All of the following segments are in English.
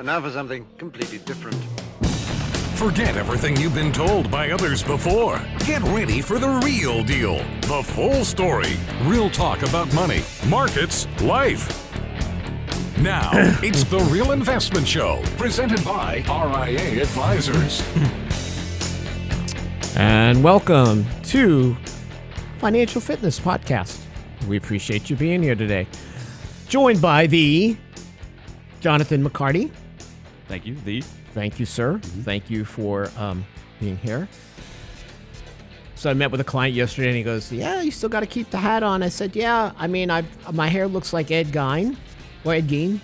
And now for something completely different. Forget everything you've been told by others before. Get ready for the real deal, the full story, real talk about money, markets, life. Now, it's The Real Investment Show, presented by RIA Advisors. And welcome to Financial Fitness Podcast. We appreciate you being here today. Joined by the Jonathan McCarty. Thank you. Thank you, sir. Mm-hmm. Thank you for being here. So I met with a client yesterday, and he goes, "Yeah, you still got to keep the hat on." I said, "Yeah. I mean, my hair looks like Ed Gein, or Ed Gein.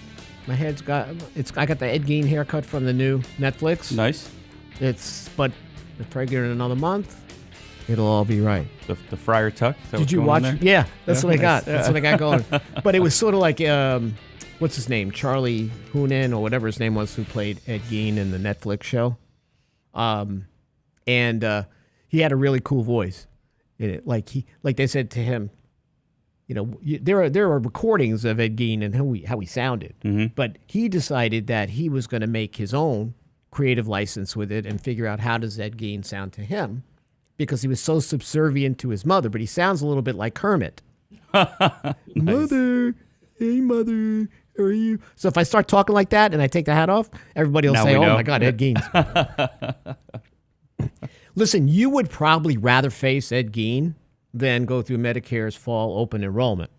My head's I got the Ed Gein haircut from the new Netflix. Nice. But if I get in another month, it'll all be right." The Friar Tuck. Did you watch? Yeah, that's what I got. Yeah. That's what I got going. But it was sort of like what's his name? Charlie Hunnam or whatever his name was, who played Ed Gein in the Netflix show. And he had a really cool voice in it. Like they said to him, you know, there are recordings of Ed Gein and how he sounded. Mm-hmm. But he decided that he was going to make his own creative license with it and figure out how does Ed Gein sound to him, because he was so subservient to his mother. But he sounds a little bit like Kermit. Nice. Mother, hey mother. How are you? So if I start talking like that and I take the hat off, everybody will say, "Oh my God, Ed Gein." Listen, you would probably rather face Ed Gein than go through Medicare's fall open enrollment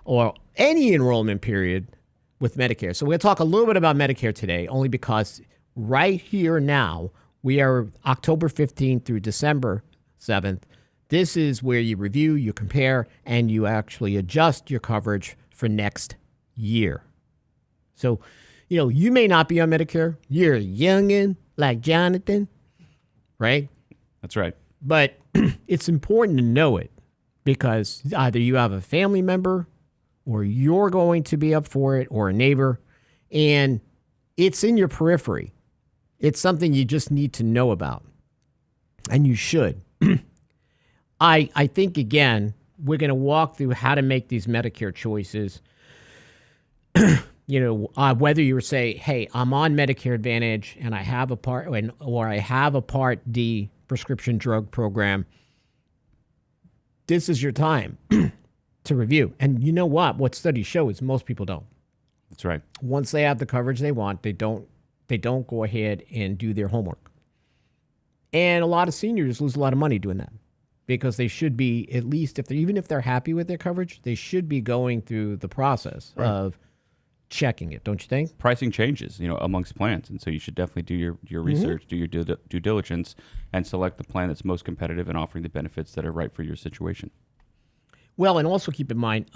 or any enrollment period with Medicare. So we'll talk a little bit about Medicare today, only because right here now, we are October 15th through December 7th. This is where you review, you compare, and you actually adjust your coverage for next year. So, you know, you may not be on Medicare. You're a youngin' like Jonathan, right? That's right. But it's important to know it, because either you have a family member or you're going to be up for it, or a neighbor, and it's in your periphery. It's something you just need to know about, and you should. I think, again, we're going to walk through how to make these Medicare choices. You know, whether you say, "Hey, I'm on Medicare Advantage and I have a or I have a Part D prescription drug program," this is your time to review. And you know what studies show is most people don't. That's right. Once they have the coverage they want, they don't go ahead and do their homework. And a lot of seniors lose a lot of money doing that, because they should be, at least even if they're happy with their coverage, they should be going through the process of checking it, don't you think? Pricing changes, amongst plans, and so you should definitely do your research, do your due diligence, and select the plan that's most competitive and offering the benefits that are right for your situation. Well, and also keep in mind,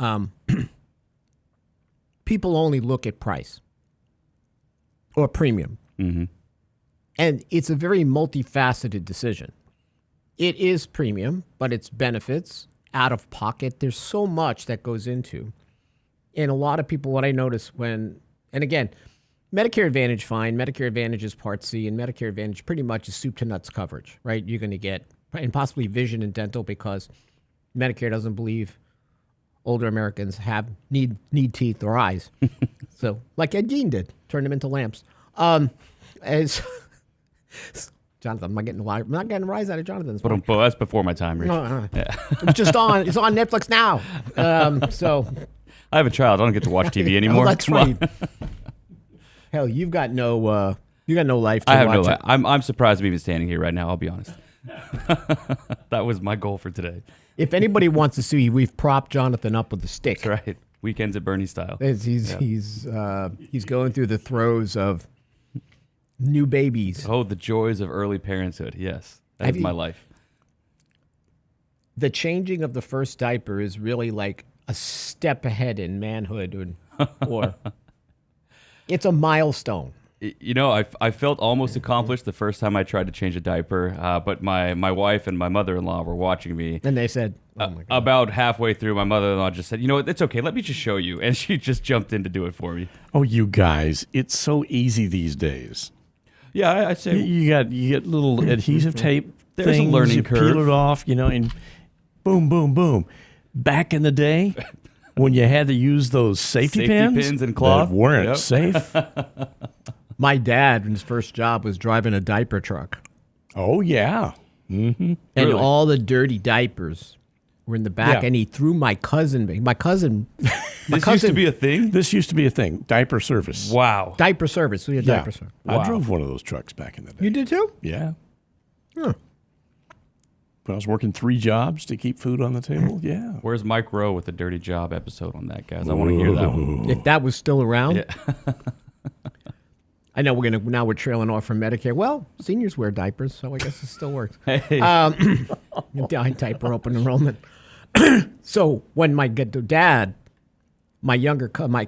people only look at price or premium, and it's a very multifaceted decision. It is premium, but it's benefits, out of pocket. There's so much that goes into. And a lot of people, what I notice and again, Medicare Advantage, fine. Medicare Advantage is Part C, and Medicare Advantage pretty much is soup to nuts coverage, right? You're going to get, and possibly vision and dental, because Medicare doesn't believe older Americans need teeth or eyes. So, like Ed Gein did, turn them into lamps. Jonathan, I'm not getting a rise out of Jonathan's. But that's before my time, Rich. Yeah. It's on Netflix now. So I have a child. I don't get to watch TV anymore. Oh, that's right. Hell, you've got no life to watch. I have no life. I'm surprised I'm even standing here right now, I'll be honest. That was my goal for today. If anybody wants to see, we've propped Jonathan up with a stick. That's right. Weekends at Bernie style. He's going through the throes of new babies. Oh, the joys of early parenthood. Yes, that is my life. The changing of the first diaper is really like a step ahead in manhood, or it's a milestone. I felt almost accomplished the first time I tried to change a diaper, but my wife and my mother-in-law were watching me. And they said, oh my God. About halfway through, my mother-in-law just said, it's okay, let me just show you. And she just jumped in to do it for me. Oh, you guys, it's so easy these days. Yeah, I'd say. You get little adhesive tape There's things, a learning you curve. peel it off, and boom, boom, boom. Back in the day, when you had to use those safety pins and cloth that weren't safe, My dad, in his first job, was driving a diaper truck. Oh, yeah. And Really? all the dirty diapers were in the back, Yeah. and he threw my cousin. This used to be a thing? This used to be a thing. Diaper service. Wow. diaper service. We had Yeah. diaper service. I drove one of those trucks back in the day. You did too? Yeah. Huh. When I was working 3 jobs to keep food on the table. Yeah. Where's Mike Rowe with the Dirty Job episode on that, guys? I want to hear that one. If that was still around. Yeah. I know we're trailing off from Medicare. Well, seniors wear diapers, so I guess it still works. Hey. Diaper open enrollment. So when my dad, my younger my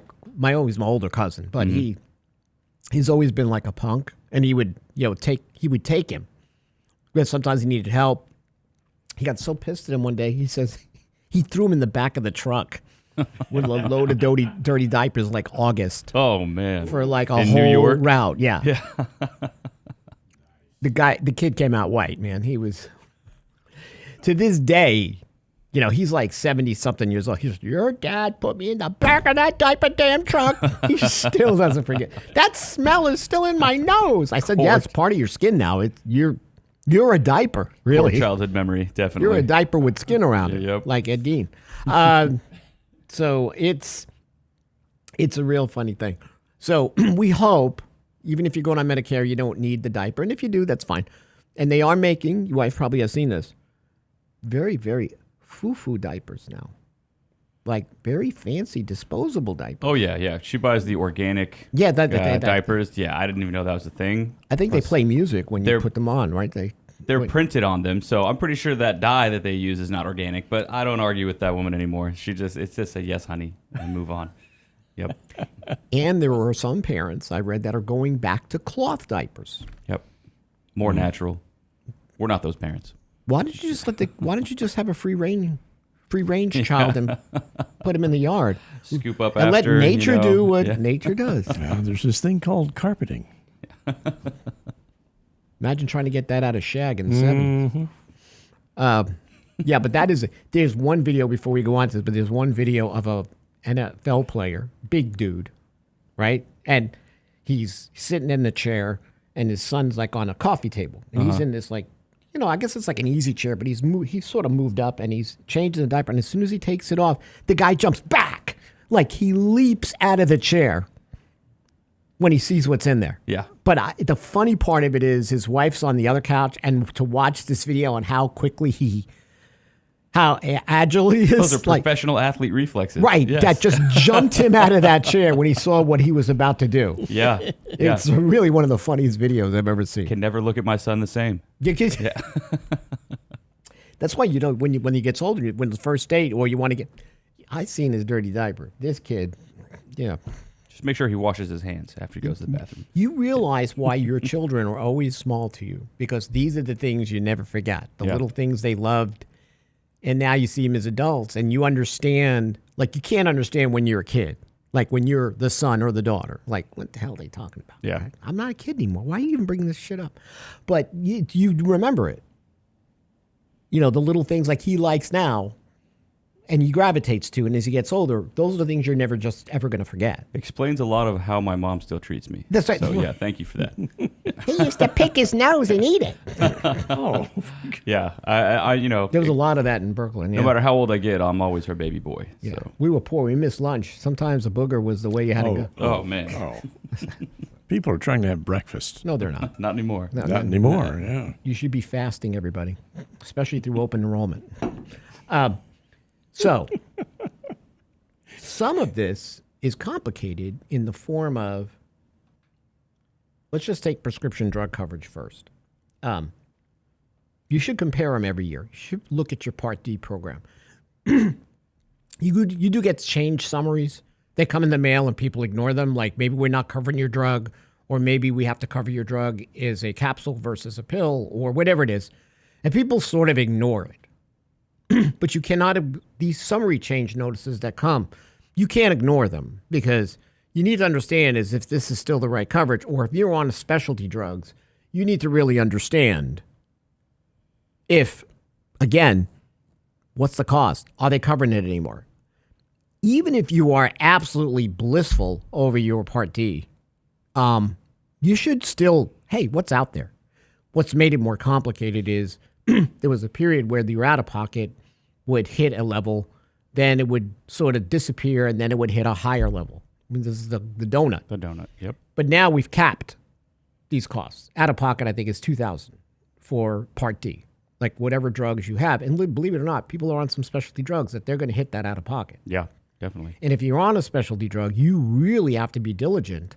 always my older cousin, but he's always been like a punk, and he would take him because sometimes he needed help. He got so pissed at him one day. He says he threw him in the back of the truck with a load of dirty diapers like August. Oh, man. For like a In whole New York? route, yeah. The kid came out white, man. He was, to this day, he's like 70-something years old. He's, your dad put me in the back of that diaper damn truck. He still doesn't forget. That smell is still in my nose. I said, yeah, it's part of your skin now. You're a diaper, really. Poor childhood memory, definitely. You're a diaper with skin around it, Yep. like Ed Gein. So it's a real funny thing. So we hope, even if you're going on Medicare, you don't need the diaper. And if you do, that's fine. And they are making, your wife probably has seen this, very, very foo-foo diapers now. Like very fancy disposable diapers. Oh, yeah. She buys the organic Yeah, that diapers. Yeah, I didn't even know that was a thing. I think they play music when you They're- put them on, right? They're printed on them, so I'm pretty sure that dye that they use is not organic, but I don't argue with that woman anymore. It's just a yes, honey, and move on. Yep. And there are some parents I read that are going back to cloth diapers. Yep. More natural. We're not those parents. Why don't you just have a free range child and put him in the yard Scoop up and after. let nature do what yeah. nature does? There's this thing called carpeting. Imagine trying to get that out of shag in the 70s. Yeah, but there's one video before we go on to this, but there's one video of a NFL player, big dude, right? And he's sitting in the chair, and his son's like on a coffee table, and he's in this like, I guess it's like an easy chair, but he's sort of moved up, and he's changing the diaper, and as soon as he takes it off, the guy jumps back, like he leaps out of the chair when he sees what's in there. Yeah. But the funny part of it is his wife's on the other couch, and to watch this video on how quickly how agile he is. Those are professional athlete reflexes. Right. Yes. That just jumped him out of that chair when he saw what he was about to do. Yeah. It's really one of the funniest videos I've ever seen. Can never look at my son the same. That's why when he gets older, when the first date or you want to get, I seen his dirty diaper. This kid, Just make sure he washes his hands after he goes to the bathroom. You realize why your children are always small to you, because these are the things you never forgot. The Yeah. little things they loved. And now you see them as adults, and you understand, like you can't understand when you're a kid. Like when you're the son or the daughter. Like, what the hell are they talking about? Yeah. Right? I'm not a kid anymore. Why are you even bringing this shit up? But you remember it. The little things like he likes now and he gravitates to. And as he gets older, those are the things you're never just ever going to forget. Explains a lot of how my mom still treats me. That's right. So, yeah, thank you for that. He used to pick his nose and eat it. Yeah. I There was a lot of that in Brooklyn. Yeah. no matter how old I get, I'm always her baby boy. Yeah. So. We were poor. We missed lunch. Sometimes a booger was the way you had to go. Oh, man. People are trying to have breakfast. No, they're not. Not anymore. No, Not anymore. Yeah. You should be fasting, everybody, especially through open enrollment. So, some of this is complicated in the form of, let's just take prescription drug coverage first. You should compare them every year. You should look at your Part D program. You do get change summaries. They come in the mail and people ignore them. Like maybe we're not covering your drug, or maybe we have to cover your drug as a capsule versus a pill, or whatever it is. And people sort of ignore it. But you cannot, these summary change notices that come, you can't ignore them, because you need to understand is if this is still the right coverage, or if you're on specialty drugs, you need to really understand if, again, what's the cost? Are they covering it anymore? Even if you are absolutely blissful over your Part D, you should still, hey, what's out there? What's made it more complicated is there was a period where the out-of-pocket would hit a level, then it would sort of disappear, and then it would hit a higher level. I mean, this is the donut. The donut, yep. But now we've capped these costs. Out-of-pocket, I think, is $2,000 for Part D, like whatever drugs you have. And believe it or not, people are on some specialty drugs that they're going to hit that out-of-pocket. Yeah, definitely. And if you're on a specialty drug, you really have to be diligent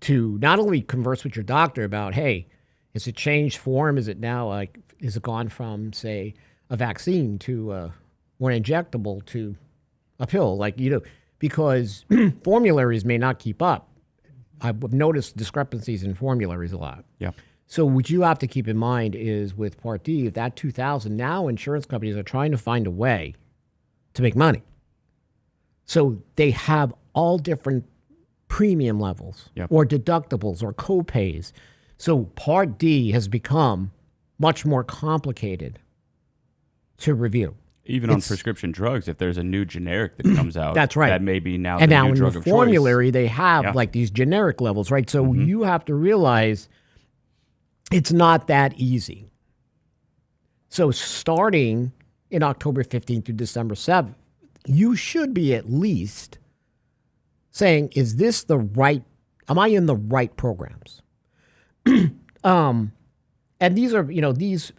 to not only converse with your doctor about, hey, is it changed form? Is it now like, is it gone from, say, a vaccine to or injectable to a pill? Like, because formularies may not keep up. I've noticed discrepancies in formularies a lot. Yeah. So what you have to keep in mind is with Part D, if that $2,000, now insurance companies are trying to find a way to make money. So they have all different premium levels or deductibles or co-pays. So Part D has become much more complicated to review. Even on prescription drugs, if there's a new generic that comes out, that's right. That may be now and the now new in drug the of formulary, choice. they have like these generic levels, right? So you have to realize it's not that easy. So starting in October 15th through December 7th, you should be at least saying, is this the right, am I in the right programs? And these are, these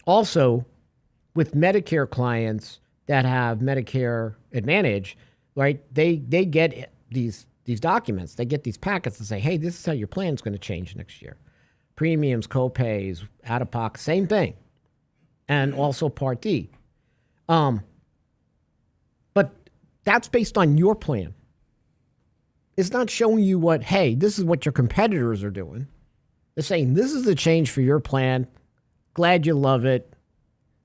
also with Medicare clients that have Medicare Advantage, right? They get these documents, they get these packets that say, hey, this is how your plan is going to change next year. Premiums, co-pays, out-of-pocket, same thing. And also Part D. But that's based on your plan. It's not showing you what, hey, this is what your competitors are doing. They're saying, this is the change for your plan. Glad you love it.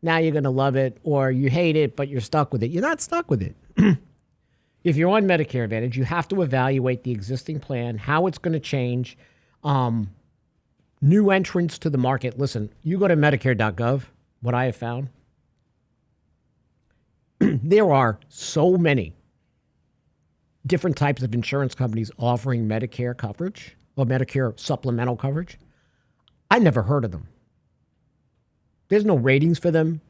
Now you're going to love it. Or you hate it, but you're stuck with it. You're not stuck with it. If you're on Medicare Advantage, you have to evaluate the existing plan, how it's going to change. New entrants to the market. Listen, you go to Medicare.gov, what I have found, there are so many different types of insurance companies offering Medicare coverage or Medicare supplemental coverage. I never heard of them. There's no ratings for them.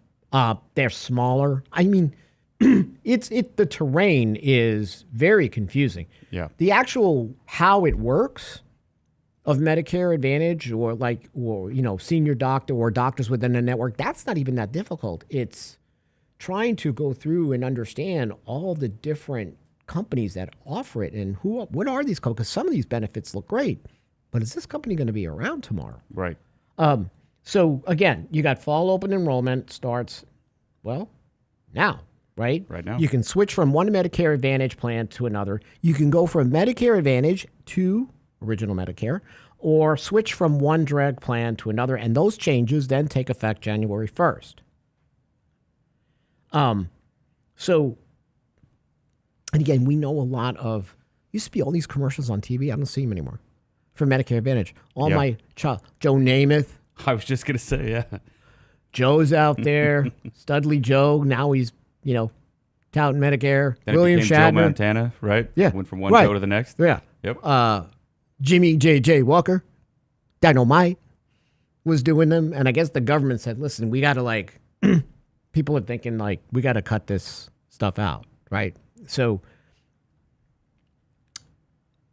They're smaller. I mean, the terrain is very confusing. Yeah. The actual how it works of Medicare Advantage or senior doctor or doctors within the network, that's not even that difficult. It's trying to go through and understand all the different companies that offer it and what are these companies? Because some of these benefits look great, but is this company going to be around tomorrow? Right. So again, you got fall open enrollment starts, now, right? Right now. You can switch from one Medicare Advantage plan to another. You can go from Medicare Advantage to Original Medicare or switch from one drug plan to another. And those changes then take effect January 1st. And again, we know a lot of, used to be all these commercials on TV. I don't see them anymore for Medicare Advantage. My Joe Namath. I was just going to say, yeah. Joe's out there. Studley Joe. Now he's, touting Medicare. Then William it became Shatner. Joe Montana, right? Yeah. Went from one Joe to the next. Yeah. Yep. Jimmy J.J. Walker. Dynamite was doing them. And I guess the government said, listen, we got to people are thinking we got to cut this stuff out, right? So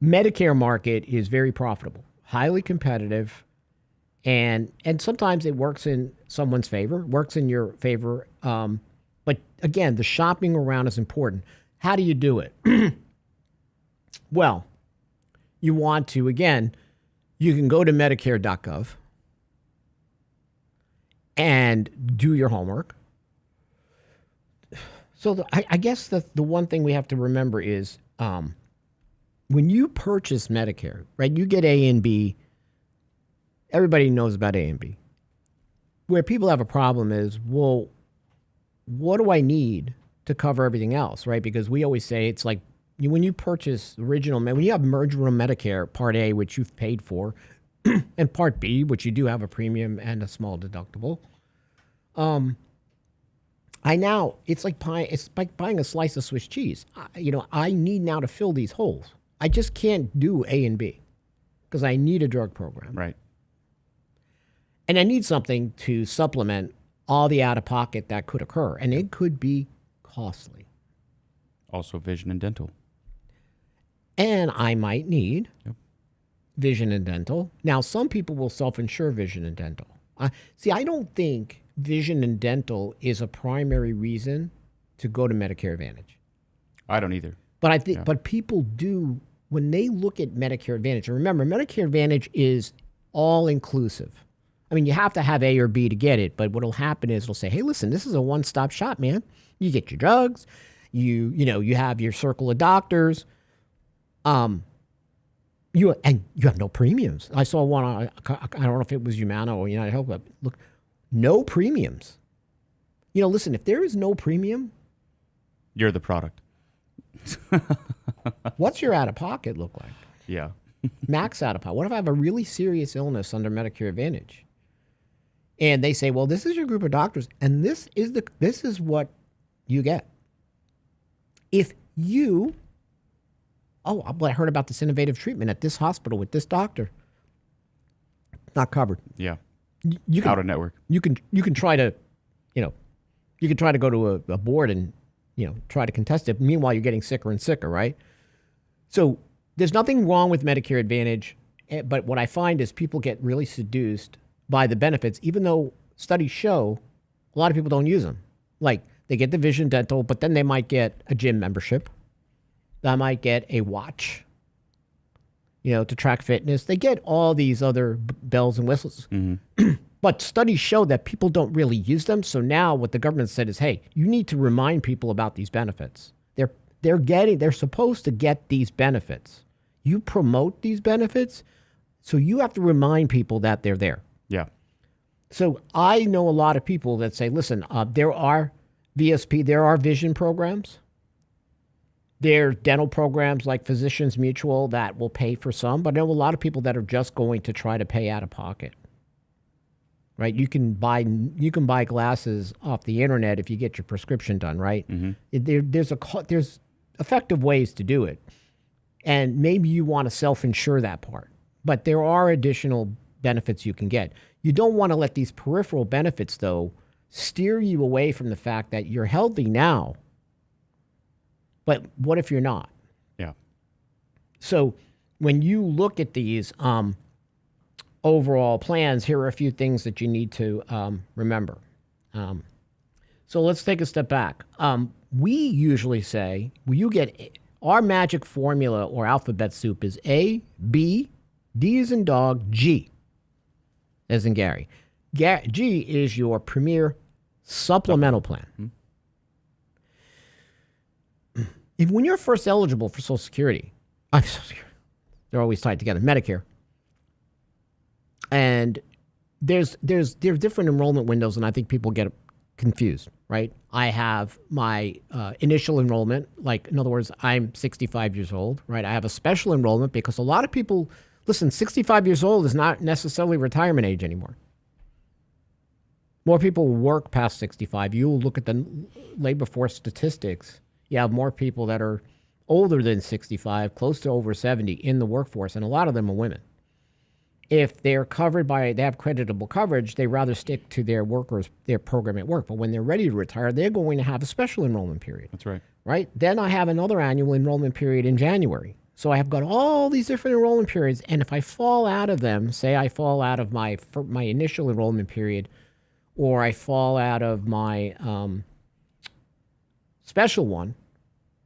Medicare market is very profitable, highly competitive, and sometimes it works in someone's favor, works in your favor. But again, the shopping around is important. How do you do it? Well, you want to, again, you can go to Medicare.gov and do your homework. So I guess the one thing we have to remember is when you purchase Medicare, right, you get A and B. Everybody knows about A and B. Where people have a problem is, well, what do I need to cover everything else, right? Because we always say it's like when you purchase when you have original Medicare Part A, which you've paid for, and Part B, which you do have a premium and a small deductible, it's like buying a slice of Swiss cheese. I need now to fill these holes. I just can't do A and B because I need a drug program. Right. And I need something to supplement all the out-of-pocket that could occur. And it could be costly. Also vision and dental. And I might need Yep. vision and dental. Now, some people will self-insure vision and dental. See, I don't think vision and dental is a primary reason to go to Medicare Advantage. I don't either. But I think, but people do when they look at Medicare Advantage. And remember, Medicare Advantage is all inclusive. I mean, you have to have A or B to get it. But what'll happen is it'll say, "Hey, listen, this is a one-stop shop, man. You get your drugs. You have your circle of doctors. You have no premiums." I saw one. I don't know if it was Humana or United Health, but look, no premiums. Listen, if there is no premium, You're the product. what's your out-of-pocket look like? Yeah. Max out-of-pocket. What if I have a really serious illness under Medicare Advantage? And they say, well, this is your group of doctors, and this is what you get. If you, I heard about this innovative treatment at this hospital with this doctor. Not covered. Yeah. You can, Out of network. You can try to, you can try to go to a board and, try to contest it. Meanwhile, you're getting sicker and sicker, right? So there's nothing wrong with Medicare Advantage, but what I find is people get really seduced by the benefits, even though studies show a lot of people don't use them. Like they get the vision dental, but then they might get a gym membership. They might get a watch, to track fitness. They get all these other bells and whistles. Mm-hmm. But studies show that people don't really use them. So now what the government said is, hey, you need to remind people about these benefits. They're supposed to get these benefits. You promote these benefits, so you have to remind people that they're there. Yeah. So I know a lot of people that say, listen, there are VSP, there are vision programs. There are dental programs like Physicians Mutual that will pay for some, but I know a lot of people that are just going to try to pay out of pocket. Right? You can buy glasses off the internet if you get your prescription done, right? Mm-hmm. There's effective ways to do it. And maybe you want to self-insure that part. But there are additional benefits you can get. You don't want to let these peripheral benefits, though, steer you away from the fact that you're healthy now. But what if you're not? Yeah. So when you look at these overall plans, here are a few things that you need to remember. So let's take a step back. We usually say, you get our magic formula or alphabet soup is A, B, D as in dog, G as in Gary. G is your premier supplemental plan. Mm-hmm. When you're first eligible for Social Security, they're always tied together, Medicare. And there's different enrollment windows, and I think people get confused, right? I have my initial enrollment, like in other words, I'm 65 years old, right? I have a special enrollment because a lot of people, listen, 65 years old is not necessarily retirement age anymore. More people work past 65. You look at the labor force statistics, you have more people that are older than 65, close to over 70 in the workforce, and a lot of them are women. If they're covered they have creditable coverage, they rather stick to their program at work. But when they're ready to retire, they're going to have a special enrollment period. That's right. Right? Then I have another annual enrollment period in January. So I have got all these different enrollment periods. And if I fall out of them, say I fall out of my initial enrollment period, or I fall out of my special one,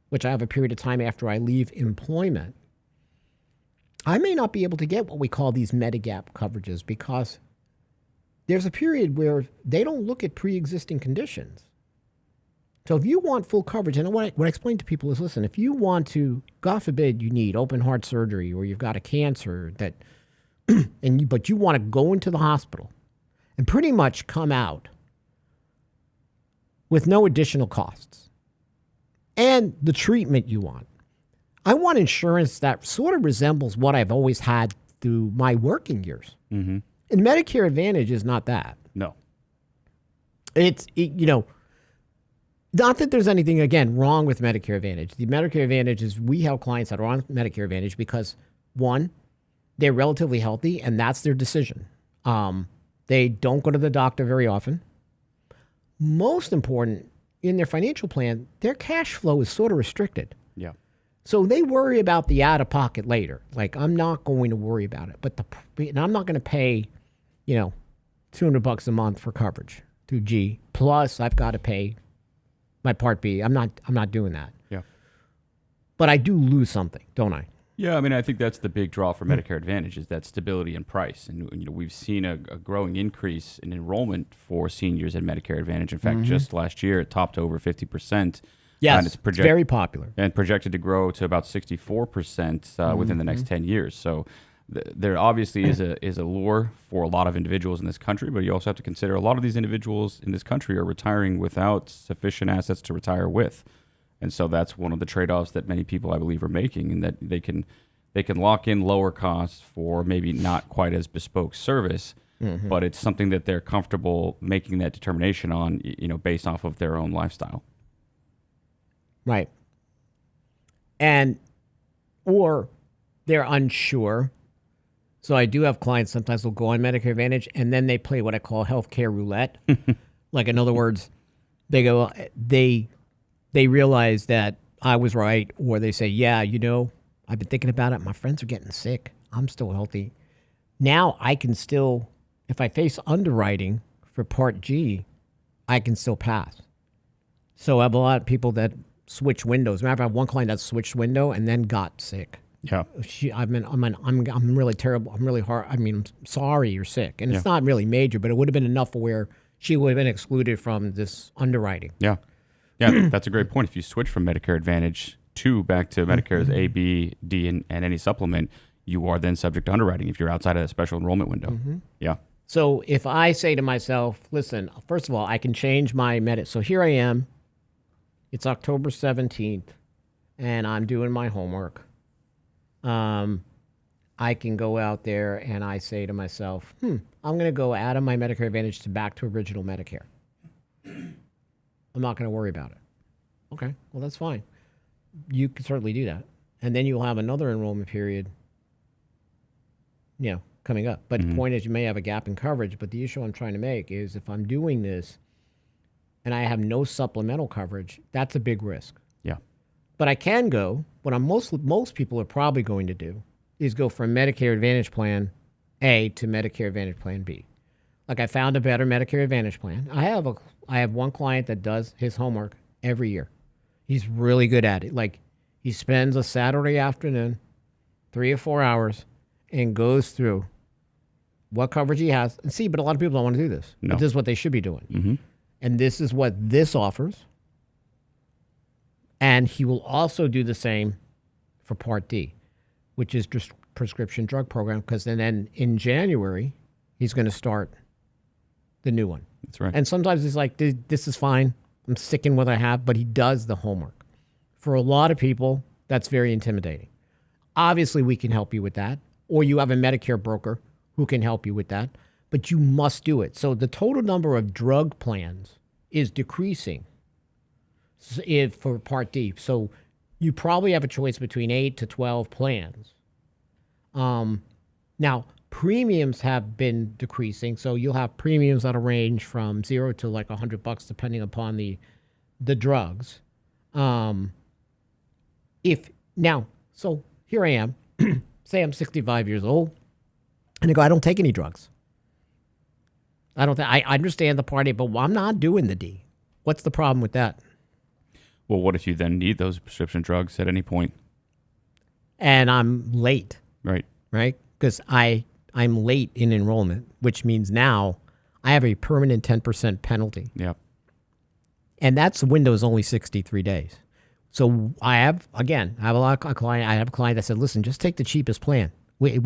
which I have a period of time after I leave employment, I may not be able to get what we call these Medigap coverages because there's a period where they don't look at pre-existing conditions. So if you want full coverage, and what I explain to people is, listen, if you want to, God forbid, you need open heart surgery or you've got a cancer that, but you want to go into the hospital and pretty much come out with no additional costs and the treatment you want. I want insurance that sort of resembles what I've always had through my working years. Mm-hmm. And Medicare Advantage is not that. No. Not that there's anything, again, wrong with Medicare Advantage. The Medicare Advantage is we have clients that are on Medicare Advantage because, one, they're relatively healthy, and that's their decision. They don't go to the doctor very often. Most important, in their financial plan, their cash flow is sort of restricted. Yeah. So they worry about the out-of-pocket later. Like, I'm not going to worry about it. And I'm not going to pay, $200 a month for coverage through G. Plus, I've got to pay my Part B. I'm not doing that. Yeah. But I do lose something, don't I? Yeah, I mean, I think that's the big draw for Medicare Advantage is that stability in price. And, we've seen a growing increase in enrollment for seniors in Medicare Advantage. In fact, just last year, it topped over 50%. Yes, and it's very popular. And projected to grow to about 64% within the next 10 years. So there obviously is a lure for a lot of individuals in this country, but you also have to consider a lot of these individuals in this country are retiring without sufficient assets to retire with. And so that's one of the trade-offs that many people, I believe, are making, and that they can lock in lower costs for maybe not quite as bespoke service, but it's something that they're comfortable making that determination on, based off of their own lifestyle. Right. Or they're unsure. So I do have clients sometimes will go on Medicare Advantage and then they play what I call healthcare roulette. Like, in other words, they realize that I was right, or they say, yeah, I've been thinking about it. My friends are getting sick. I'm still healthy. Now I can still, if I face underwriting for Part G, I can still pass. So I have a lot of people that switch windows. Matter of fact, I have one client that switched window and then got sick. Yeah. I'm really terrible. I'm really hard. I'm sorry you're sick. And it's not really major, but it would have been enough where she would have been excluded from this underwriting. Yeah. Yeah, that's a great point. If you switch from Medicare Advantage back to Medicare's A, B, D, and any supplement, you are then subject to underwriting if you're outside of that special enrollment window. Yeah. So if I say to myself, listen, first of all, I can change my So here I am. It's October 17th, and I'm doing my homework. I can go out there and I say to myself, I'm going to go out of my Medicare Advantage to back to original Medicare. I'm not going to worry about it. Okay, well, that's fine. You can certainly do that. And then you'll have another enrollment period, coming up. But the point is, you may have a gap in coverage. But the issue I'm trying to make is if I'm doing this and I have no supplemental coverage, that's a big risk. Yeah. But I can go, what most people are probably going to do is go from Medicare Advantage Plan A to Medicare Advantage Plan B. Like, I found a better Medicare Advantage plan. I have one client that does his homework every year. He's really good at it. Like, he spends a Saturday afternoon, 3 or 4 hours, and goes through what coverage he has. And see, but a lot of people don't want to do this. No. But this is what they should be doing. And this is what this offers. And he will also do the same for Part D, which is just prescription drug program. Because then in January, he's going to start the new one. That's right. And sometimes he's like, this is fine. I'm sticking with what I have. But he does the homework. For a lot of people, that's very intimidating. Obviously, we can help you with that. Or you have a Medicare broker who can help you with that. But you must do it. So the total number of drug plans is decreasing for Part D. So you probably have a choice between 8 to 12 plans. Now, premiums have been decreasing. So you'll have premiums that'll range from $0 to like $100 depending upon the drugs. So here I am, say I'm 65 years old, and I go, I don't take any drugs. I understand the Part A, but I'm not doing the D. What's the problem with that? Well, what if you then need those prescription drugs at any point? And I'm late. Right. Right? Because I'm late in enrollment, which means now I have a permanent 10% penalty. Yep. And that's window is only 63 days. So I have a client. I have a client that said, listen, just take the cheapest plan. We're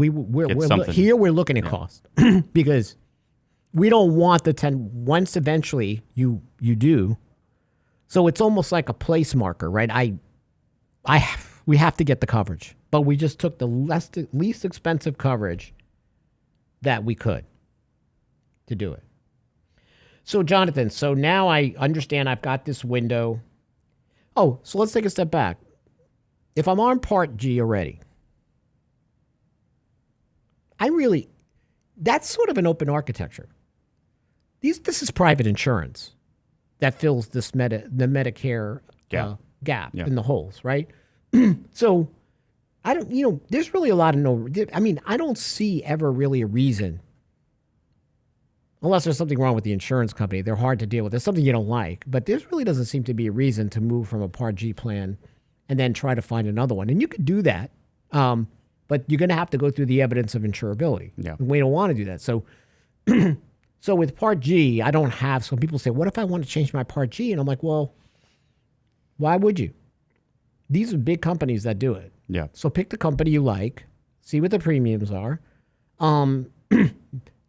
looking at cost because we don't want the 10 once eventually you do. So it's almost like a place marker, right? We have to get the coverage, but we just took the least expensive coverage that we could to do it. So, Jonathan, so now I understand I've got this window. Oh, so let's take a step back. If I'm on Part G already, that's sort of an open architecture. This is private insurance that fills this the Medicare gap in the holes, right? So I don't, there's really a lot of I don't see ever really a reason, unless there's something wrong with the insurance company. They're hard to deal with. There's something you don't like, but there really doesn't seem to be a reason to move from a Part G plan and then try to find another one. And you could do that, but you're going to have to go through the evidence of insurability. Yeah. And we don't want to do that. So, so with Part G, I don't have. So people say, "What if I want to change my Part G?" And I'm like, "Well, why would you? These are big companies that do it. Yeah. So pick the company you like, see what the premiums are,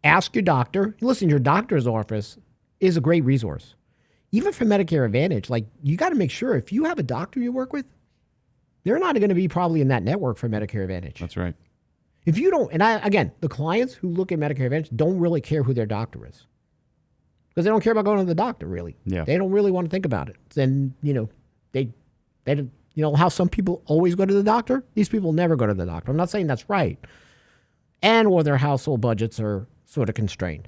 ask your doctor. Listen, your doctor's office is a great resource. Even for Medicare Advantage, like you got to make sure if you have a doctor you work with, they're not going to be probably in that network for Medicare Advantage. That's right. If you don't, again, the clients who look at Medicare Advantage don't really care who their doctor is because they don't care about going to the doctor, really. Yeah. They don't really want to think about it. Then, they how some people always go to the doctor? These people never go to the doctor. I'm not saying that's right. Or their household budgets are sort of constrained.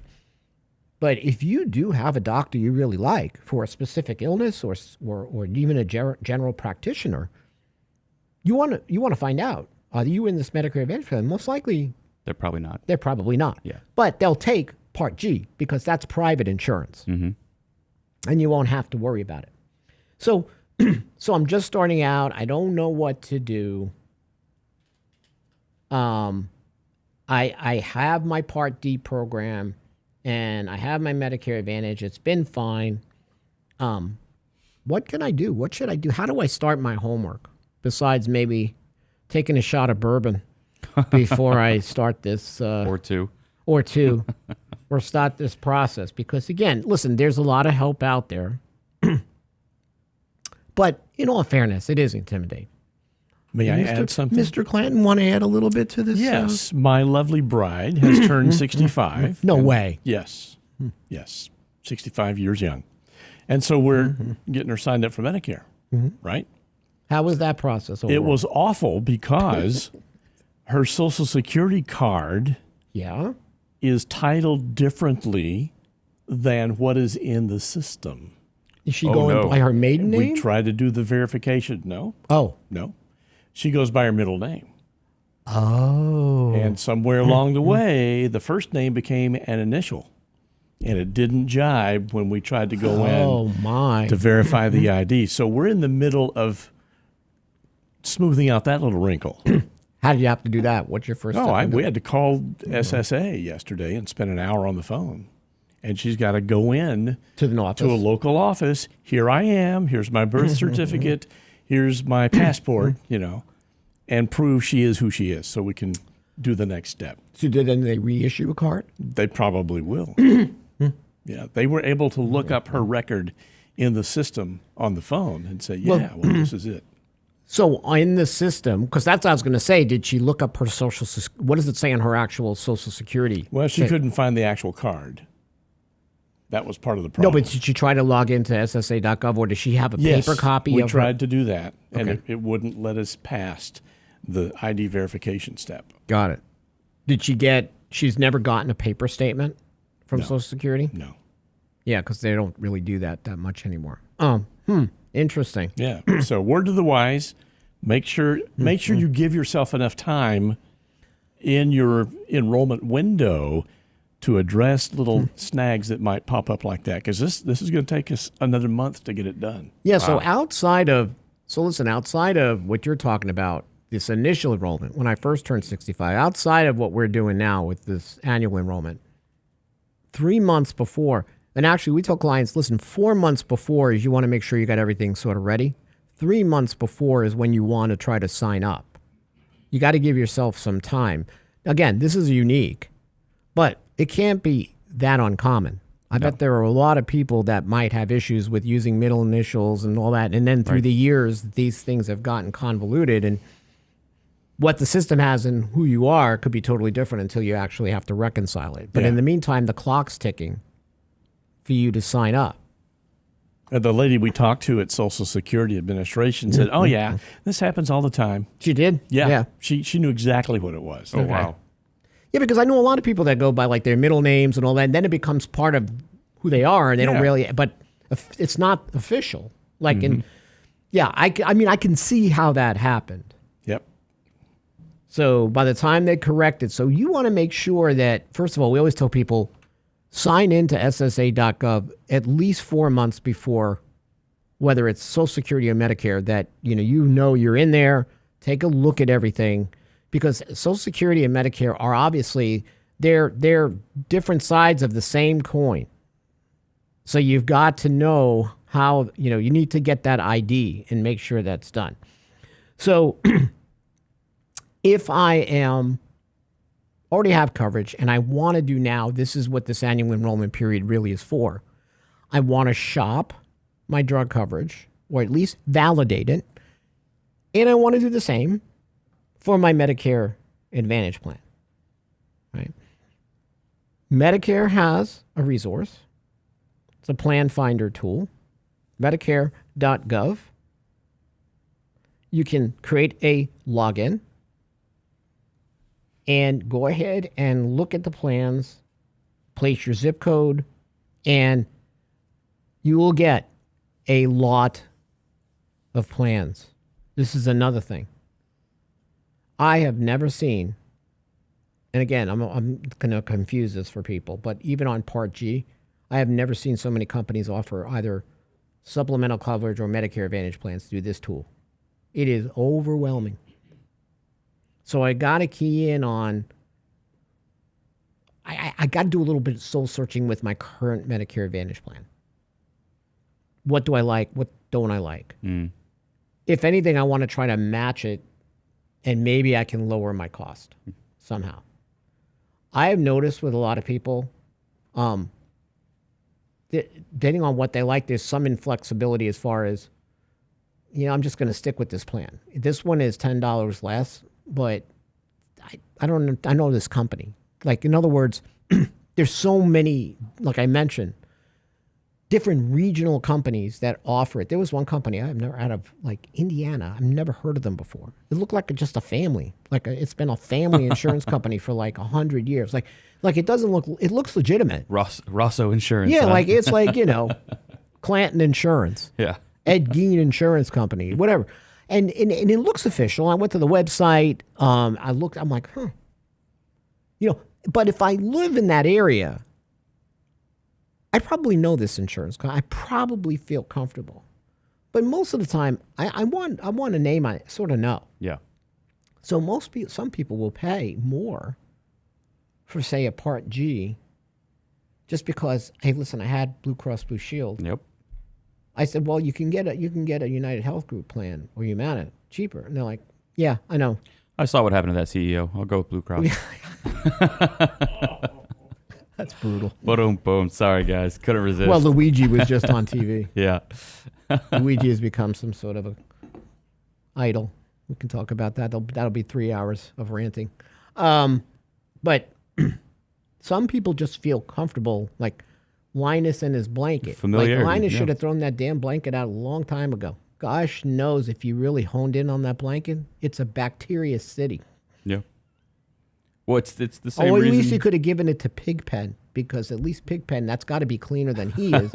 But if you do have a doctor you really like for a specific illness or even a general practitioner, you want to find out, are you in this Medicare Advantage plan? Most likely, They're probably not. they're probably not. Yeah. But they'll take Part G because that's private insurance. Mm-hmm. And you won't have to worry about it. So I'm just starting out. I don't know what to do. I have my Part D program and I have my Medicare Advantage. It's been fine. What can I do? What should I do? How do I start my homework besides maybe taking a shot of bourbon before I start this? Or two. Or start this process? Because again, listen, there's a lot of help out there. But in all fairness, it is intimidating. May I add something? Mr. Clanton, want to add a little bit to this? Yes. My lovely bride has turned 65. No way. Yes. Yes. 65 years young. And so we're getting her signed up for Medicare, right? How was that process overall? It was awful because her Social Security card is titled differently than what is in the system. Is she going by her maiden name? We tried to do the verification. No. Oh. No. She goes by her middle name. Oh. And somewhere along the way, the first name became an initial. And it didn't jibe when we tried to go in to verify the ID. So we're in the middle of smoothing out that little wrinkle. How did you have to do that? What's your first step? We had to call SSA yesterday and spend an hour on the phone. And she's got to go in to a local office. Here I am. Here's my birth certificate. Here's my passport, and prove she is who she is so we can do the next step. So then they reissue a card? They probably will. Yeah, they were able to look up her record in the system on the phone and say, this is it. So in the system, because that's what I was going to say, did she look up her what does it say on her actual Social Security? Well, she couldn't find the actual card. That was part of the problem. No, but did she try to log into SSA.gov, or does she have a paper copy we of tried to do that, and Okay. it wouldn't let us past the ID verification step. Got it. She's never gotten a paper statement from Social Security? No. Yeah, because they don't really do that much anymore. Interesting. Yeah. So word to the wise, make sure you give yourself enough time in your enrollment window to address little snags that might pop up like that, because this is going to take us another month to get it done. Yeah, so outside of what you're talking about, this initial enrollment, when I first turned 65, outside of what we're doing now with this annual enrollment, 3 months before, and actually we tell clients, listen, 4 months before is you want to make sure you got everything sort of ready. 3 months before is when you want to try to sign up. You got to give yourself some time. Again, this is unique, but it can't be that uncommon. I bet there are a lot of people that might have issues with using middle initials and all that. And then through the years, these things have gotten convoluted. And what the system has and who you are could be totally different until you actually have to reconcile it. But in the meantime, the clock's ticking for you to sign up. The lady we talked to at Social Security Administration said, "Oh yeah, this happens all the time." She did? Yeah. She knew exactly what it was. Oh, wow. Yeah, because I know a lot of people that go by like their middle names and all that, and then it becomes part of who they are, and they don't really, but it's not official. Like, I mean, I can see how that happened. Yep. So by the time they correct it, so you want to make sure that, first of all, we always tell people, sign into SSA.gov at least 4 months before, whether it's Social Security or Medicare, that you know you're in there. Take a look at everything, because Social Security and Medicare are obviously they're different sides of the same coin. So you've got to know how you need to get that ID and make sure that's done. So if I already have coverage and I want to do now, this is what this annual enrollment period really is for. I want to shop my drug coverage, or at least validate it, and I want to do the same for my Medicare Advantage plan. Right? Medicare has a resource. It's a plan finder tool, Medicare.gov. You can create a login and go ahead and look at the plans, place your zip code, and you will get a lot of plans. This is another thing. I have never seen, and again, I'm going to confuse this for people, but even on Part G, I have never seen so many companies offer either supplemental coverage or Medicare Advantage plans through this tool. It is overwhelming. So I got to key in on, I got to do a little bit of soul searching with my current Medicare Advantage plan. What do I like? What don't I like? If anything, I want to try to match it, and maybe I can lower my cost somehow. I have noticed with a lot of people, depending on what they like, there's some inflexibility as far as, I'm just going to stick with this plan. This one is $10 less, but I know this company. Like, in other words, there's so many, like I mentioned, different regional companies that offer it. There was one company I've never, out of like Indiana, I've never heard of them before. It looked like just a family. It's been a family insurance company for like 100 years. Like it doesn't look, it looks legitimate. Rosso Insurance. Yeah, like it's like, Clanton Insurance. Yeah. Ed Gein Insurance Company, whatever. And it looks official. I went to the website. I looked, I'm like, but if I live in that area, I probably know this insurance company. I probably feel comfortable. But most of the time, I want a name I sort of know. Yeah. So some people will pay more for, say, a Part G, just because, hey, listen, I had Blue Cross Blue Shield. Yep. I said, well, you can get a United Health Group plan or Humana cheaper. And they're like, yeah, I know. I saw what happened to that CEO. I'll go with Blue Cross. That's brutal. Boom. Sorry, guys. Couldn't resist. Well, Luigi was just on TV. Yeah. Luigi has become some sort of a idol. We can talk about that. That'll be 3 hours of ranting. But some people just feel comfortable, like Linus and his blanket. Familiarity. Like Linus should have thrown that damn blanket out a long time ago. Gosh knows if you really honed in on that blanket, it's a bacteria city. Yeah. Well, it's the same Or at reason. least you could have given it to Pigpen, because at least Pigpen, that's got to be cleaner than he is,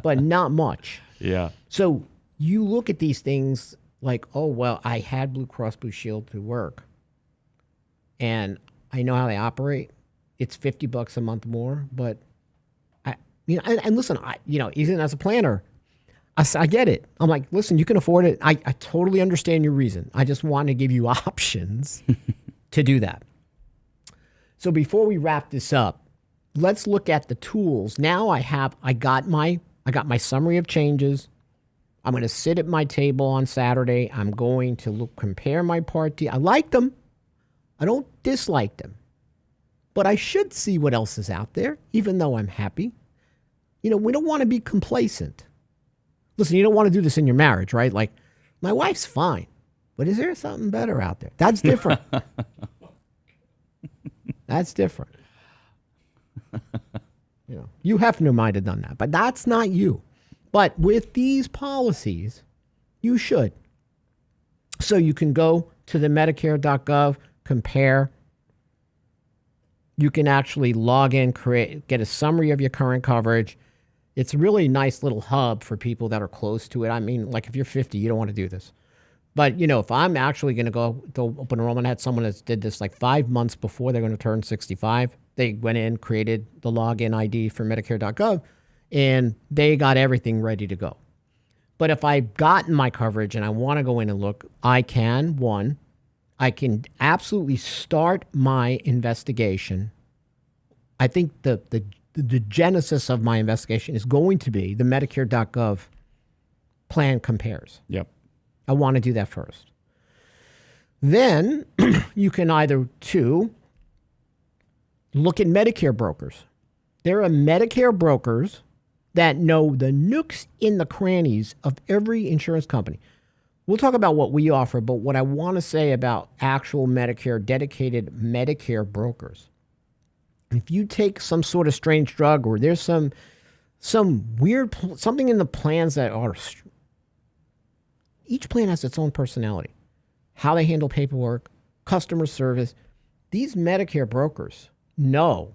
but not much. Yeah. So you look at these things like, oh, well, I had Blue Cross Blue Shield through work, and I know how they operate. It's $50 a month more, but and listen, even as a planner, I get it. I'm like, listen, you can afford it. I totally understand your reason. I just want to give you options to do that. So before we wrap this up, let's look at the tools. Now I got my summary of changes. I'm going to sit at my table on Saturday. I'm going to compare my Part D. I like them. I don't dislike them. But I should see what else is out there, even though I'm happy. We don't want to be complacent. Listen, you don't want to do this in your marriage, right? Like, my wife's fine, but is there something better out there? That's different. That's different. You have might have done that, but that's not you. But with these policies, you should. So you can go to the Medicare.gov, compare. You can actually log in, get a summary of your current coverage. It's a really nice little hub for people that are close to it. I mean, like if you're 50, you don't want to do this. But, if I'm actually going to go to open enrollment, I had someone that did this like 5 months before they're going to turn 65. They went in, created the login ID for Medicare.gov, and they got everything ready to go. But if I've gotten my coverage and I want to go in and look, I can absolutely start my investigation. I think the genesis of my investigation is going to be the Medicare.gov plan compares. Yep. I want to do that first. Then you can either, look at Medicare brokers. There are Medicare brokers that know the nooks in the crannies of every insurance company. We'll talk about what we offer, but what I want to say about actual Medicare, dedicated Medicare brokers. If you take some sort of strange drug or there's some weird, something in the plans that are, each plan has its own personality. How they handle paperwork, customer service. These Medicare brokers know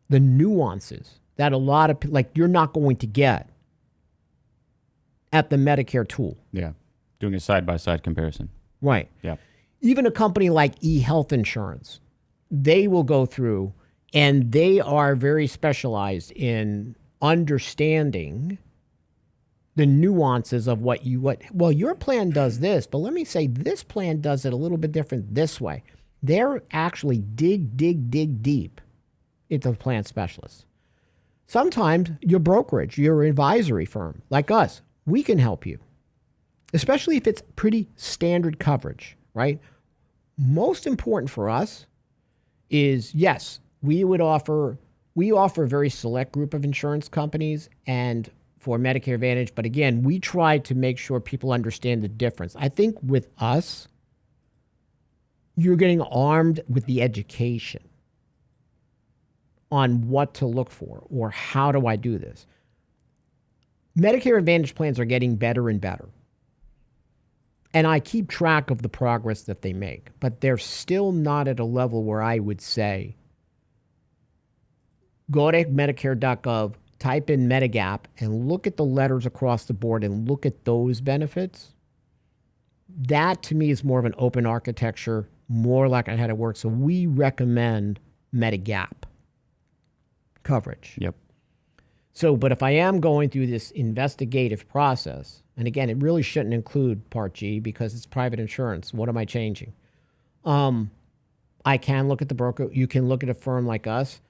the nuances that a lot of, you're not going to get at the Medicare tool. Yeah. Doing a side-by-side comparison. Right. Yeah. Even a company like eHealth Insurance, they will go through and they are very specialized in understanding the nuances of well, your plan does this, but let me say this plan does it a little bit different this way. They're actually dig deep into the plan specialists. Sometimes your brokerage, your advisory firm, like us, we can help you, especially if it's pretty standard coverage, right? Most important for us is, yes, we offer a very select group of insurance companies and for Medicare Advantage. But again, we try to make sure people understand the difference. I think with us, you're getting armed with the education on what to look for or how do I do this. Medicare Advantage plans are getting better and better. And I keep track of the progress that they make, but they're still not at a level where I would say, go to Medicare.gov, type in Medigap, and look at the letters across the board and look at those benefits. That, to me, is more of an open architecture, more like how it works. So we recommend Medigap coverage. Yep. So, but if I am going through this investigative process, and again, it really shouldn't include Part G because it's private insurance. What am I changing? I can look at the broker. You can look at a firm like us.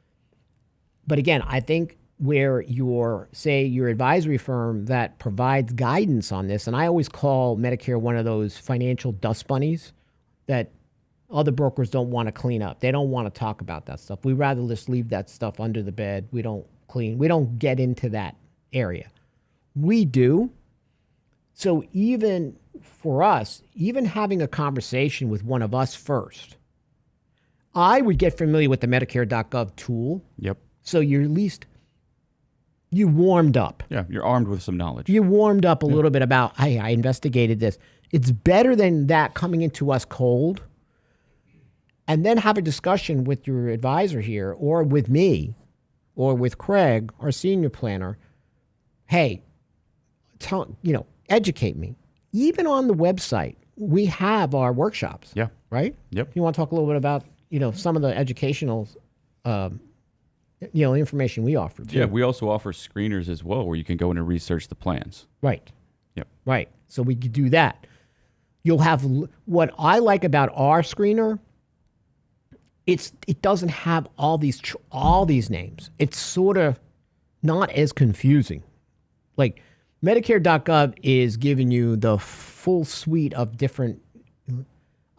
But again, I think where your advisory firm that provides guidance on this, and I always call Medicare one of those financial dust bunnies that other brokers don't want to clean up. They don't want to talk about that stuff. We rather just leave that stuff under the bed. We don't get into that area. We do. So even for us, even having a conversation with one of us first, I would get familiar with the Medicare.gov tool. Yep. So you're at least, you warmed up. Yeah, you're armed with some knowledge. You warmed up a little bit about, hey, I investigated this. It's better than that coming into us cold. And then have a discussion with your advisor here or with me or with Craig, our senior planner. Hey, educate me. Even on the website, we have our workshops. Yeah. Right? Yep. You want to talk a little bit about, some of the educational information we offer too. Yeah, we also offer screeners as well where you can go in and research the plans. Right. Yep. Right. So we could do that. You'll have what I like about our screener. It doesn't have all these names. It's sort of not as confusing. Like Medicare.gov is giving you the full suite of different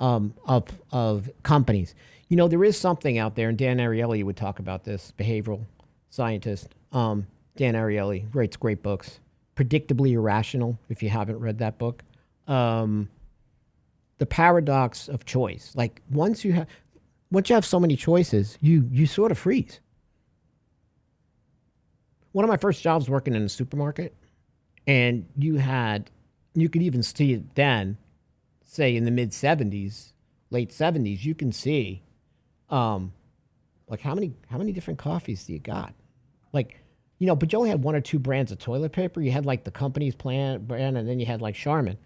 of companies. There is something out there, and Dan Ariely would talk about this, behavioral scientist. Dan Ariely writes great books. Predictably Irrational, if you haven't read that book. The paradox of choice. Like once you have so many choices, you sort of freeze. one of my first jobs working in a supermarket, and you could even see it then, say in the mid 70s, late 70s, you can see, like how many different coffees do you got? Like, but you only had one or two brands of toilet paper. You had like the company's brand, and then you had like Charmin.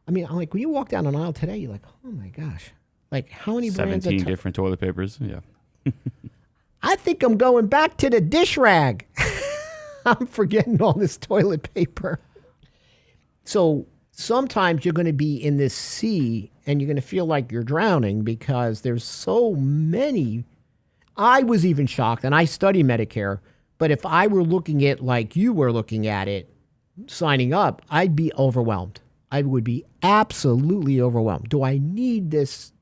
I mean, I'm like, when you walk down an aisle today, you're like, oh my gosh, like how many brands? 17 different toilet papers. Yeah. I think I'm going back to the dish rag. I'm forgetting all this toilet paper. So sometimes you're going to be in this sea and you're going to feel like you're drowning because there's so many. I was even shocked, and I study Medicare, but if I were looking at like you were looking at it, signing up, I'd be overwhelmed. I would be absolutely overwhelmed. Do I need this,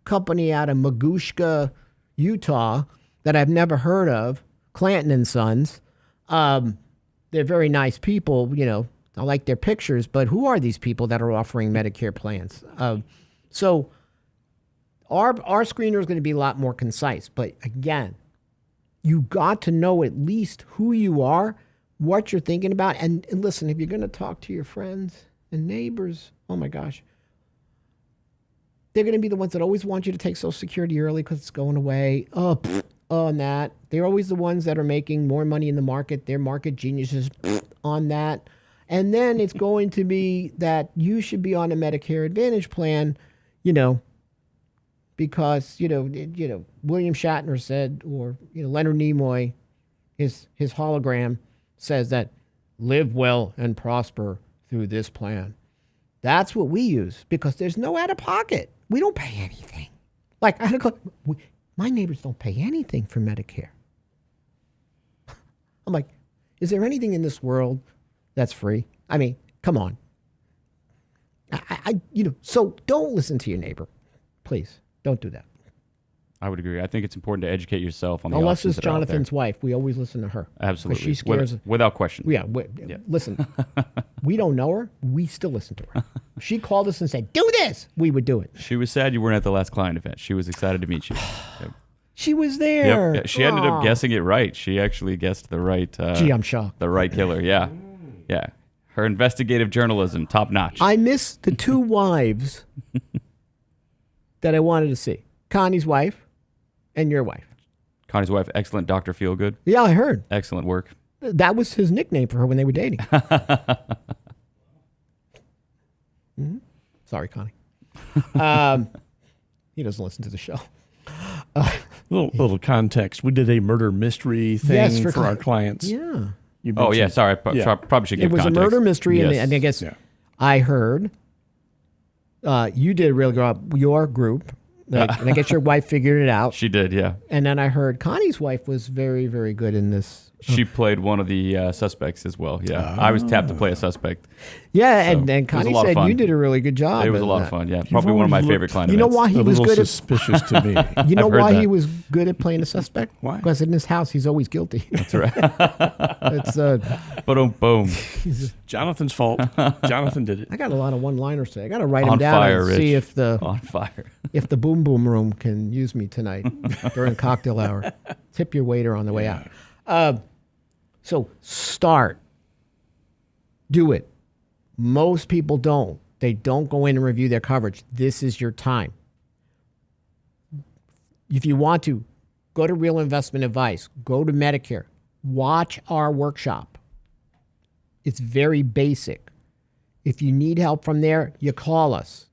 company out of Magushka, Utah that I've never heard of, Clanton and Sons? They're very nice people, I like their pictures, but who are these people that are offering Medicare plans? So our screener is going to be a lot more concise. But again, you got to know at least who you are, what you're thinking about. And listen, if you're going to talk to your friends and neighbors, oh my gosh, they're going to be the ones that always want you to take Social Security early because it's going away. On that. They're always the ones that are making more money in the market. They're market geniuses on that. And then it's going to be that you should be on a Medicare Advantage plan, because, William Shatner said, or, Leonard Nimoy, his hologram says that live well and prosper through this plan. That's what we use because there's no out of pocket. We don't pay anything. Like, my neighbors don't pay anything for Medicare. I'm like, is there anything in this world that's free? I mean, come on. So don't listen to your neighbor. Please, don't do that. I would agree. I think it's important to educate yourself on the Unless options it's that are out there. Jonathan's wife. We always listen to her. Absolutely. She scares without question. Yeah. Listen, we don't know her. We still listen to her. She called us and said, do this. We would do it. She was sad you weren't at the last client event. She was excited to meet you. Yep. She was there. Yep. Yeah. She ended up guessing it right. She actually guessed the right. Gee, I'm shocked. The right killer. Yeah. Yeah. Her investigative journalism, top notch. I miss the two wives that I wanted to see. Connie's wife and your wife. Connie's wife, excellent Dr. Feelgood. Yeah, I heard. Excellent work. That was his nickname for her when they were dating. Mm-hmm. Sorry, Connie. He doesn't listen to the show. Little context. We did a murder mystery thing for our clients. Yeah. Oh, yeah. Sorry. I probably should give context. It was a murder mystery, yes. and I guess I heard you did a really good job. Your group, and I guess your wife figured it out. She did, yeah. And then I heard Connie's wife was very, very good in this. She played one of the suspects as well, yeah. I was tapped to play a suspect. Yeah, so and Connie said you did a really good job. It was a lot of fun, yeah. Probably one of my favorite client events. You know why he was good at... suspicious to me. You know why he was good at playing a suspect? Why? Because in his house, he's always guilty. That's right. It's boom. Jonathan's fault. Jonathan did it. I got a lot of one-liners today. I got to write them down and Rich. see if the On fire. if the boom boom room can use me tonight during cocktail hour. Tip your waiter on the way out. So start. Do it. Most people don't. They don't go in and review their coverage. This is your time. If you want to, go to Real Investment Advice. Go to Medicare. Watch our workshop. It's very basic. If you need help from there, you call us.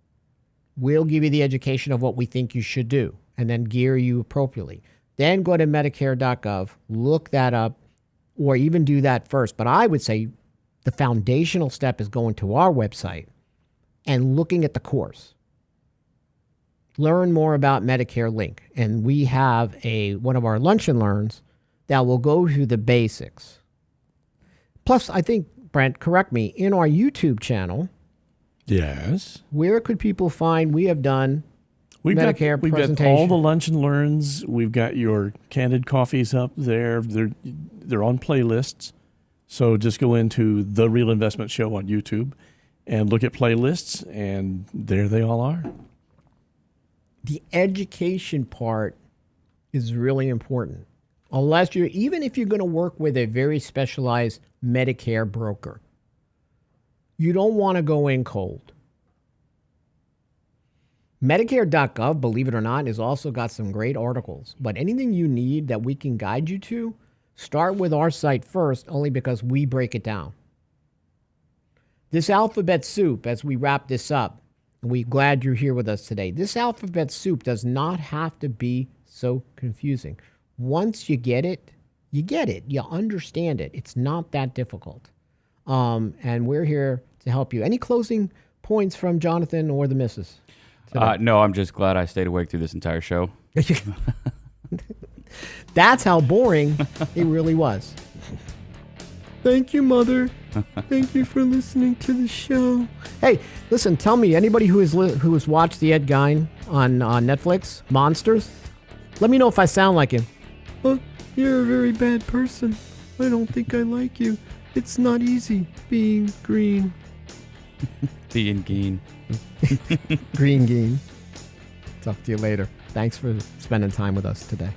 We'll give you the education of what we think you should do and then gear you appropriately. Then go to Medicare.gov, look that up, or even do that first. But I would say the foundational step is going to our website and looking at the course. Learn more about Medicare Link. And we have one of our lunch and learns that will go through the basics. Plus, I think, Brent, correct me, in our YouTube channel, yes, where could people find we have done Medicare we've presentation? got all the lunch and learns. We've got your candid coffees up there. They're on playlists. So just go into The Real Investment Show on YouTube and look at playlists, and there they all are. The education part is really important. Even if you're going to work with a very specialized Medicare broker, you don't want to go in cold. Medicare.gov, believe it or not, has also got some great articles. But anything you need that we can guide you to, start with our site first, only because we break it down. This alphabet soup, as we wrap this up, and we're glad you're here with us today, this alphabet soup does not have to be so confusing. Once you get it, you get it. You understand it. It's not that difficult. And we're here to help you. Any closing points from Jonathan or the missus? No, I'm just glad I stayed awake through this entire show. That's how boring it really was. Thank you, Mother. Thank you for listening to the show. Hey, listen, tell me, anybody who has watched the Ed Gein on Netflix, Monsters, let me know if I sound like him. Oh, you're a very bad person. I don't think I like you. It's not easy being green. Being Geen. Green Geen. Talk to you later. Thanks for spending time with us today.